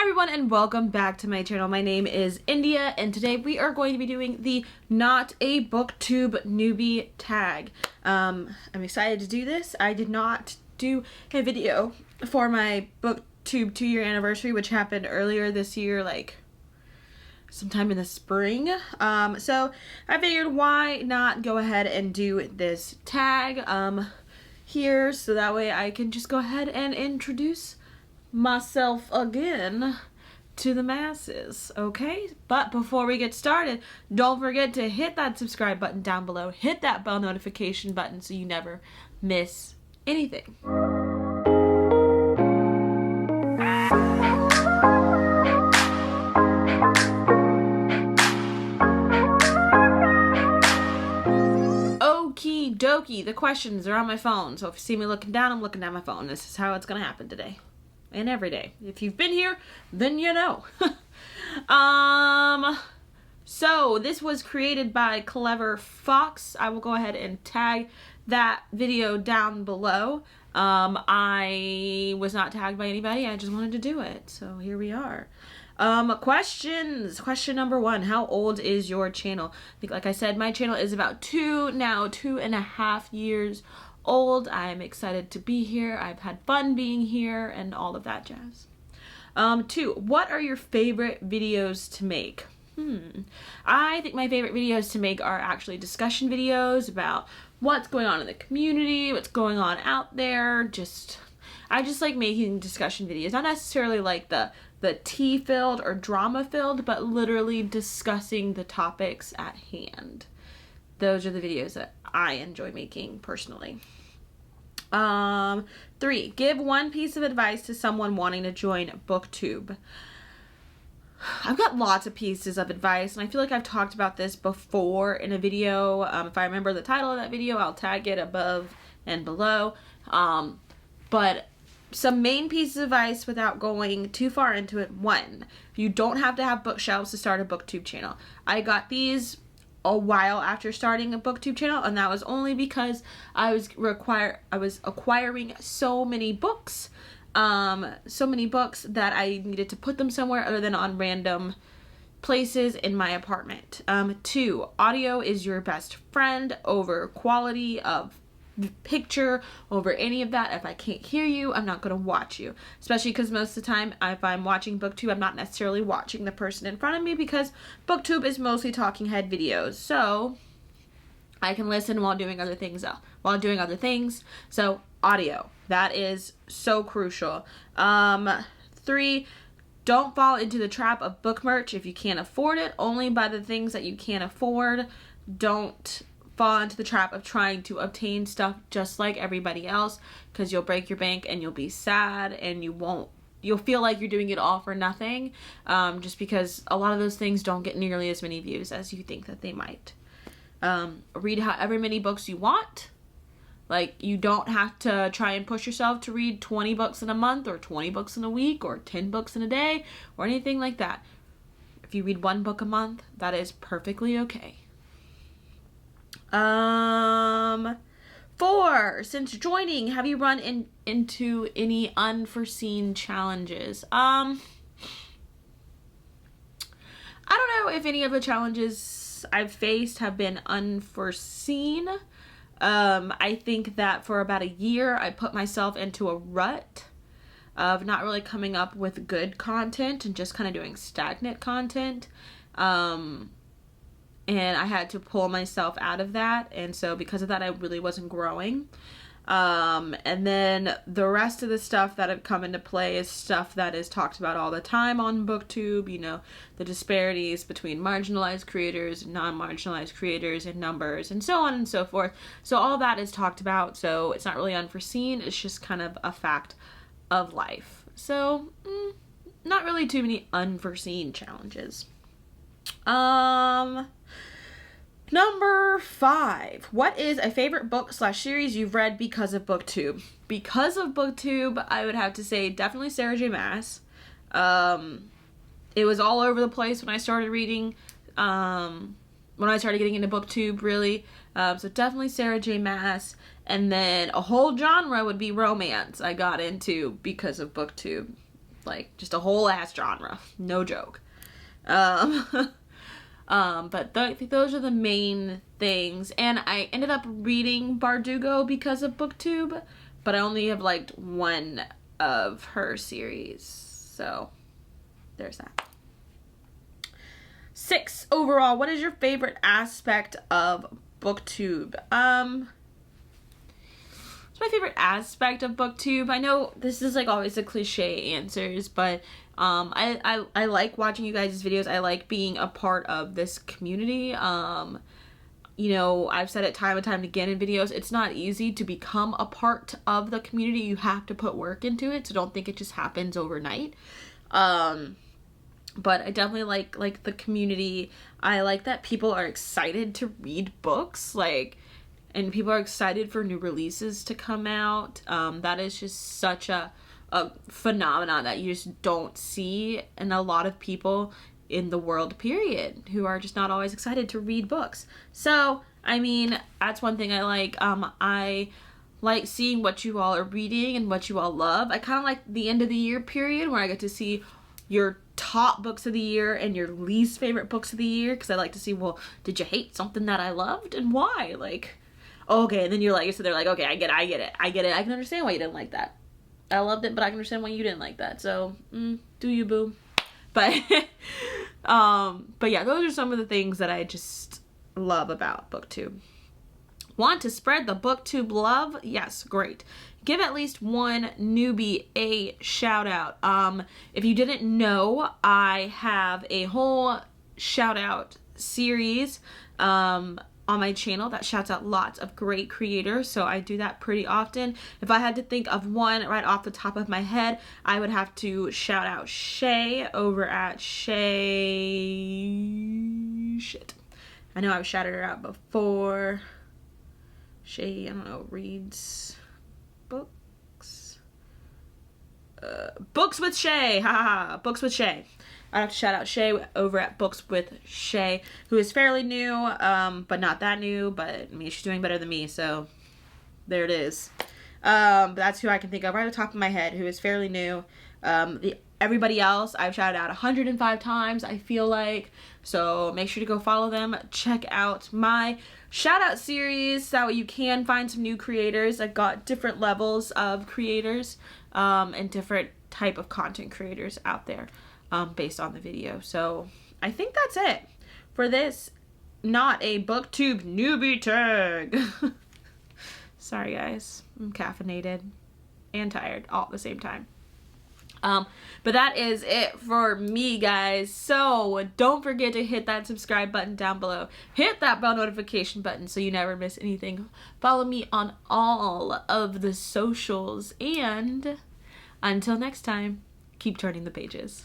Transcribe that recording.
everyone and welcome back to my channel. My name is India and today we are going to be doing the Not a BookTube Newbie tag. I'm excited to do this. I did not do a video for my BookTube 2-year anniversary, which happened earlier this year, like sometime in the spring. So I figured why not go ahead and do this tag here, so that way I can just go ahead and introduce myself again to the masses, okay? But before we get started, don't forget to hit that subscribe button down below, hit that bell notification button so you never miss anything. Okie dokie, the questions are on my phone, so if you see me looking down, I'm looking down my phone. This is how it's gonna happen today. And every day. If you've been here, then you know. So this was created by Clever Fox. I will go ahead and tag that video down below. I was not tagged by anybody. I just wanted to do it. So here we are. Questions. Question number 1. How old is your channel? I think, like I said, my channel is about 2.5 years old. I'm excited to be here. I've had fun being here and all of that jazz. 2. What are your favorite videos to make? I think my favorite videos to make are actually discussion videos about what's going on in the community, what's going on out there. I just like making discussion videos. Not necessarily like the tea-filled or drama-filled, but literally discussing the topics at hand. Those are the videos that I enjoy making personally. 3. Give one piece of advice to someone wanting to join BookTube. I've got lots of pieces of advice, and I feel like I've talked about this before in a video. If I remember the title of that video, I'll tag it above and below. But some main pieces of advice without going too far into it. 1. You don't have to have bookshelves to start a BookTube channel. I got these a while after starting a BookTube channel, and that was only because I was acquiring so many books that I needed to put them somewhere other than on random places in my apartment. 2. Audio is your best friend over quality of picture, over any of that. If I can't hear you, I'm not going to watch you, especially because most of the time if I'm watching BookTube, I'm not necessarily watching the person in front of me because BookTube is mostly talking head videos, so I can listen while doing other things. So audio, that is so crucial. 3. Don't fall into the trap of book merch if you can't afford it. Only buy the things that you can't afford. Don't fall into the trap of trying to obtain stuff just like everybody else, because you'll break your bank and you'll be sad and you'll feel like you're doing it all for nothing, just because a lot of those things don't get nearly as many views as you think that they might. Read however many books you want. Like, you don't have to try and push yourself to read 20 books in a month or 20 books in a week or 10 books in a day or anything like that. If you read 1 book a month, that is perfectly okay. 4. Since joining, have you run into any unforeseen challenges? I don't know if any of the challenges I've faced have been unforeseen. I think that for about a year, I put myself into a rut of not really coming up with good content and just kind of doing stagnant content. And I had to pull myself out of that. And so because of that, I really wasn't growing. And then the rest of the stuff that have come into play is stuff that is talked about all the time on BookTube. You know, the disparities between marginalized creators and non-marginalized creators and numbers and so on and so forth. So all that is talked about. So it's not really unforeseen. It's just kind of a fact of life. So not really too many unforeseen challenges. Number 5. What is a favorite book / series you've read because of BookTube? Because of BookTube, I would have to say definitely Sarah J. Maas. It was all over the place when I started reading, when I started getting into BookTube, really. So definitely Sarah J. Maas. And then a whole genre would be romance I got into because of BookTube. like just a whole ass genre, no joke. But those are the main things, and I ended up reading Bardugo because of BookTube, but I only have liked one of her series, so there's that. 6 overall, what is your favorite aspect of BookTube? What's my favorite aspect of BookTube? I know this is like always the cliche answers, but I like watching you guys' videos. I like being a part of this community. You know, I've said it time and time again in videos, it's not easy to become a part of the community. You have to put work into it, so don't think it just happens overnight. But I definitely like the community. I like that people are excited to read books, and people are excited for new releases to come out. That is just such a phenomenon that you just don't see in a lot of people in the world, period, who are just not always excited to read books. So, I mean, that's one thing I like. I like seeing what you all are reading and what you all love. I kind of like the end of the year period where I get to see your top books of the year and your least favorite books of the year, because I like to see, well, did you hate something that I loved and why? Like, okay, and then you're like, so they're like, okay, I get it. I can understand why you didn't like that. I loved it, but I can understand why you didn't like that. So, do you, boo? But, but yeah, those are some of the things that I just love about BookTube. Want to spread the BookTube love? Yes, great. Give at least one newbie a shout out. If you didn't know, I have a whole shout out series on my channel that shouts out lots of great creators, so I do that pretty often. If I had to think of one right off the top of my head, I would have to shout out Shay over at Shay... Shit. I know I've shouted her out before. Shay, I don't know, reads books. Books with Shay, haha, Books with Shay. I'd have to shout out Shay over at Books with Shay, who is fairly new, but not that new, but I mean, she's doing better than me, so there it is. But that's who I can think of right at the top of my head, who is fairly new. Everybody else I've shouted out 105 times, I feel like, so make sure to go follow them. Check out my shout out series so you can find some new creators. I've got different levels of creators and different type of content creators out there. Based on the video. So I think that's it for this not a BookTube newbie tag. Sorry guys, I'm caffeinated and tired all at the same time. But that is it for me, guys. So don't forget to hit that subscribe button down below. Hit that bell notification button so you never miss anything. Follow me on all of the socials, and until next time, keep turning the pages.